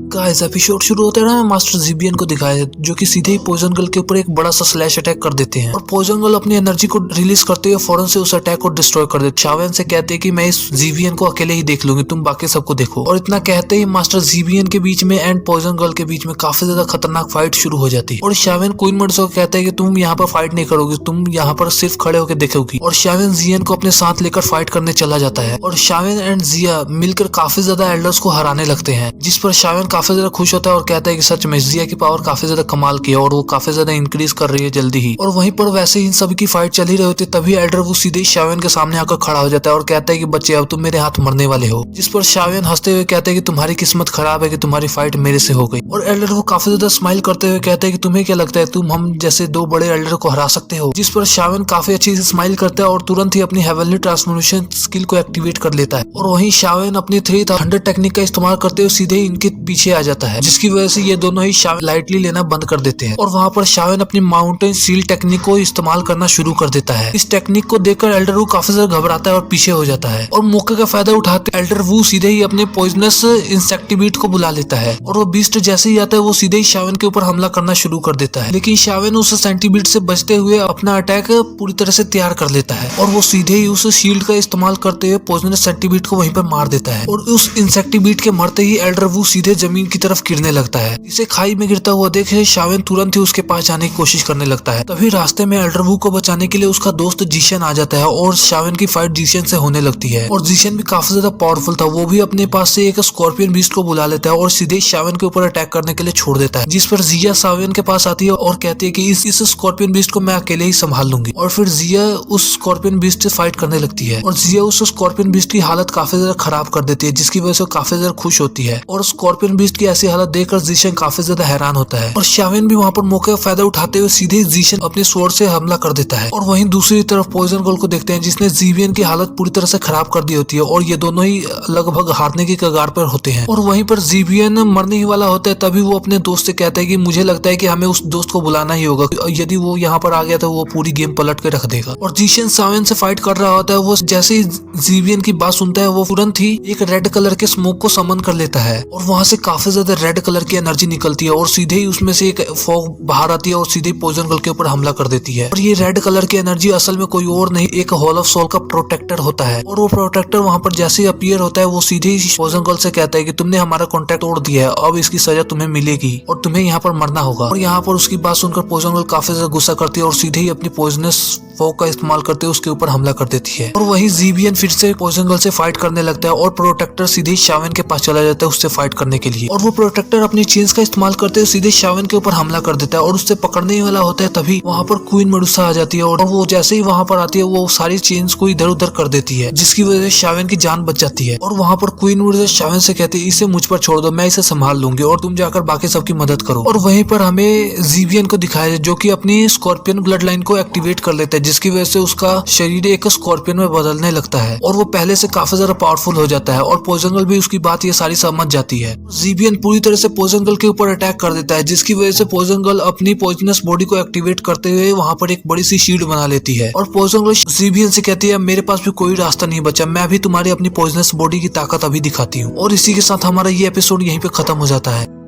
Guys episode शुरू होते हैं ना मास्टर जीबियन को दिखाया है जो कि सीधे ही पॉइजन गर्ल के ऊपर एक बड़ा सा स्लैश अटैक कर देते हैं और पॉइजन गर्ल अपनी एनर्जी को रिलीज करते हुए फौरन से उस अटैक को डिस्ट्रॉय कर देते। शावेन से कहते हैं कि मैं इस जीबियन को अकेले ही देख लूंगी, तुम बाकी सबको देखो। और इतना कहते ही मास्टर जीबियन के बीच में एंड पॉइजन गर्ल के बीच में काफी ज्यादा खतरनाक फाइट शुरू हो जाती है। और शावेन क्वीन मर्डसो को कहते हैं कि तुम यहाँ पर फाइट नहीं करोगी, तुम यहाँ पर सिर्फ खड़े होकर देखोगी। और शावेन जियन को अपने साथ लेकर फाइट करने चला जाता है और शावेन एंड जिया मिलकर काफी ज्यादा एल्डर्स को हराने लगते हैं, जिस पर शावेन काफी ज्यादा खुश होता है और कहता है कि सच में जिया की पावर काफी ज्यादा कमाल की है और वो काफी ज्यादा इंक्रीज कर रही है जल्दी ही। और वहीं पर वैसे ही इन सभी की फाइट चल ही रही होती है तभी एल्डर वो सीधे ही शावेन के सामने आकर खड़ा हो जाता है और कहता है कि बच्चे अब तुम मेरे हाथ मरने वाले हो। जिस पर शावेन हंसते हुए कहते हैं कि तुम्हारी किस्मत खराब है कि तुम्हारी फाइट मेरे से हो गई। और एल्डर वो काफी ज्यादा स्माइल करते हुए कहते हैं कि तुम्हें क्या लगता है तुम हम जैसे दो बड़े एल्डर को हरा सकते हो। जिस पर शावेन काफी अच्छी से स्माइल करता है और तुरंत ही अपनी हेवनली ट्रांसफॉर्मेशन स्किल को एक्टिवेट कर लेता है। और वहीं शावेन अपनी 300 टेक्निक का इस्तेमाल करते हुए सीधे ही इनके पीछे आ जाता है, जिसकी वजह से ये दोनों ही शावेन लाइटली लेना बंद कर देते हैं। और वहां पर शावेन अपनी माउंटेन सील टेक्निक को इस्तेमाल करना शुरू कर देता है। इस टेक्निक को देखकर एल्डर वू काफी ज्यादा घबराता है और पीछे हो जाता है। और मौके का फायदा उठाते एल्डर वू सीधे ही अपने पॉइजनस इंसेक्टिबीट को बुला लेता है और वो बीस्ट जैसे ही आता है वो सीधे ही शावेन के ऊपर हमला करना शुरू कर देता है। लेकिन शावेन उस सेंटीबीट से बचते हुए अपना अटैक पूरी तरह से तैयार कर लेता है और वो सीधे ही उस शील्ड का इस्तेमाल करते हुए पॉइजनस सेंटीबीट को वहीं पर मार देता है। और उस इंसेक्टिबीट के मरते ही एल्डर वू सीधे जमीन की तरफ गिरने लगता है। इसे खाई में गिरता हुआ देख शावेन तुरंत ही उसके पास जाने की कोशिश करने लगता है। तभी रास्ते में एल्डर वू को बचाने के लिए उसका दोस्त जीशन आ जाता है और शावेन की फाइट जीशन से होने लगती है। और जीशन भी काफी ज्यादा पावरफुल था, वो भी अपने पास से एक स्कॉर्पियन बीस्ट को बुला लेता है और सीधे शावेन के ऊपर अटैक करने के लिए छोड़ देता है। जिस पर जिया शावेन के पास आती है और कहती है कि इस स्कॉर्पियन बीस्ट को मैं अकेले ही संभाल लूंगी। और फिर जिया उस स्कॉर्पियन बीस्ट से फाइट करने लगती है और जिया उस स्कॉर्पियन बीस्ट की हालत काफी ज्यादा खराब कर देती है, जिसकी वजह से काफी ज्यादा खुश होती है। और स्कॉर्पियन बीस्ट की ऐसी हालत देखकर जीशन काफी ज्यादा हैरान होता है और शावेन भी वहाँ पर मौके का फायदा उठाते हुए सीधे जीशन अपने स्वॉर्ड से हमला कर देता है। और वहीं दूसरी तरफ पॉइजन गर्ल को देखते हैं जिसने जीबियन की हालत पूरी तरह से खराब कर दी होती है और ये दोनों ही लगभग हारने की कगार पर होते हैं। और वहीं पर जीबियन मरने ही वाला होता है तभी वो अपने दोस्त से कहता है कि मुझे लगता है कि हमें उस दोस्त को बुलाना ही होगा, यदि वो यहाँ पर आ गया तो वो पूरी गेम पलट के रख देगा। और जीशन शावेन से फाइट कर रहा होता है, वो जैसे ही जीबियन की बात सुनता है वो तुरंत ही एक रेड कलर के स्मोक को समन कर लेता है और वहां से काफी ज्यादा रेड कलर की एनर्जी निकलती है और सीधे ही उसमें से एक फॉग बाहर आती है और सीधे पॉइजन गर्ल के ऊपर हमला कर देती है। और ये रेड कलर की एनर्जी असल में कोई और नहीं एक हॉल ऑफ सोल का प्रोटेक्टर होता है। और वो प्रोटेक्टर वहां पर जैसे ही अपीयर होता है वो सीधे ही पॉइजन गर्ल से कहता है कि तुमने हमारा कॉन्ट्रैक्ट तोड़ दिया है, अब इसकी सजा तुम्हें मिलेगी और तुम्हें यहाँ पर मरना होगा। और यहाँ पर उसकी बात सुनकर पॉइजन गर्ल काफी ज्यादा गुस्सा करती है और सीधे ही अपनी पॉइजनस फॉग का इस्तेमाल करते हुए उसके ऊपर हमला कर देती है। और वही जीबियन फिर से पॉइजन गर्ल से फाइट करने लगता है और प्रोटेक्टर सीधे ही शावेन के पास चला जाता है उससे फाइट करने के लिए। और वो प्रोटेक्टर अपनी चेन्स का इस्तेमाल करते हुए सीधे शावेन के ऊपर हमला कर देता है और उससे पकड़ने वाला होता है तभी वहां पर क्वीन मेडुसा आ जाती है और वो जैसे ही वहां पर आती है वो सारी चेन्स को इधर उधर कर देती है, जिसकी वजह से शावेन की जान बच जाती है। और वहां पर क्वीन मेडुसा शावेन से कहती है इसे मुझ पर छोड़ दो, मैं इसे संभाल लूंगी और तुम जाकर बाकी सबकी मदद करो। और वहीं पर हमें जीबियन को दिखाया है जो कि अपनी स्कॉर्पियन ब्लड लाइन को एक्टिवेट कर लेता है, जिसकी वजह से उसका शरीर एक स्कॉर्पियन में बदलने लगता है और वो पहले से काफी ज्यादा पावरफुल हो जाता है। और पॉइजन गर्ल भी उसकी बात ये सारी समझ जाती है। जीबियन पूरी तरह से पॉइजन गर्ल के ऊपर अटैक कर देता है, जिसकी वजह से पॉइजन गर्ल अपनी पॉइजनस बॉडी को एक्टिवेट करते हुए वहां पर एक बड़ी सी शील्ड बना लेती है। और पॉइजन गर्ल जीबियन से कहती है मेरे पास भी कोई रास्ता नहीं बचा, मैं भी तुम्हारी अपनी पॉइजनस बॉडी की ताकत अभी दिखाती हूँ। और इसी के साथ हमारा ये एपिसोड यहीं पे खत्म हो जाता है।